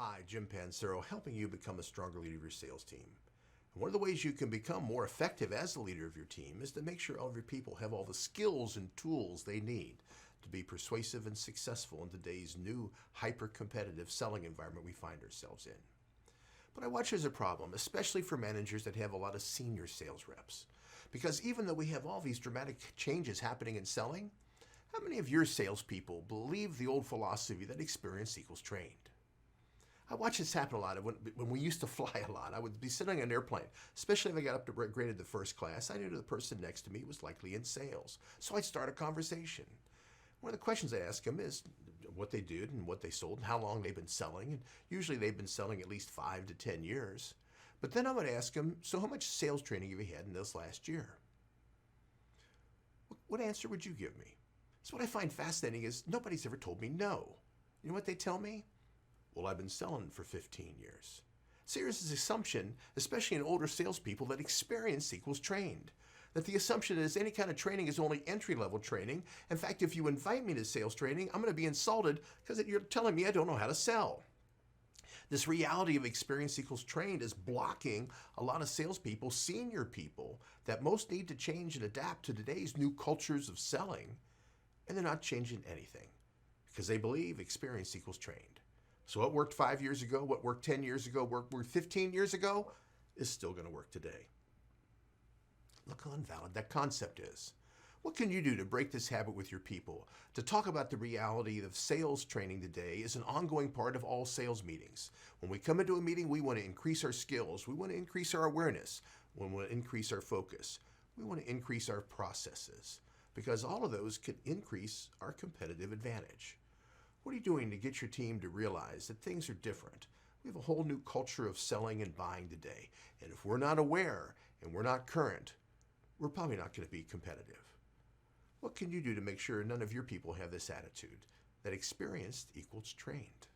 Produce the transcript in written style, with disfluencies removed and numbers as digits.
Hi, Jim Pancero, helping you become a stronger leader of your sales team. And one of the ways you can become more effective as the leader of your team is to make sure all of your people have all the skills and tools they need to be persuasive and successful in today's new hyper-competitive selling environment we find ourselves in. But I watch there's a problem, especially for managers that have a lot of senior sales reps. Because even though we have all these dramatic changes happening in selling, how many of your salespeople believe the old philosophy that experience equals trained? I watch this happen a lot. When we used to fly a lot, I would be sitting on an airplane, especially if I got up to graded the first class. I knew the person next to me was likely in sales. So I'd start a conversation. One of the questions I ask them is what they did and what they sold and how long they've been selling. And usually they've been selling at least 5 to 10 years. But then I would ask them, so how much sales training have you had in this last year? What answer would you give me? So what I find fascinating is nobody's ever told me no. You know what they tell me? Well, I've been selling for 15 years. So here's this assumption, especially in older salespeople, that experience equals trained. That the assumption is any kind of training is only entry-level training. In fact, if you invite me to sales training, I'm going to be insulted because you're telling me I don't know how to sell. This reality of experience equals trained is blocking a lot of salespeople, senior people, that most need to change and adapt to today's new cultures of selling, and they're not changing anything because they believe experience equals trained. So what worked 5 years ago, what worked 10 years ago, what worked 15 years ago, is still going to work today. Look how invalid that concept is. What can you do to break this habit with your people? To talk about the reality of sales training today is an ongoing part of all sales meetings. When we come into a meeting, we want to increase our skills. We want to increase our awareness. We want to increase our focus. We want to increase our processes because all of those can increase our competitive advantage. What are you doing to get your team to realize that things are different? We have a whole new culture of selling and buying today. And if we're not aware and we're not current, we're probably not going to be competitive. What can you do to make sure none of your people have this attitude that experienced equals trained?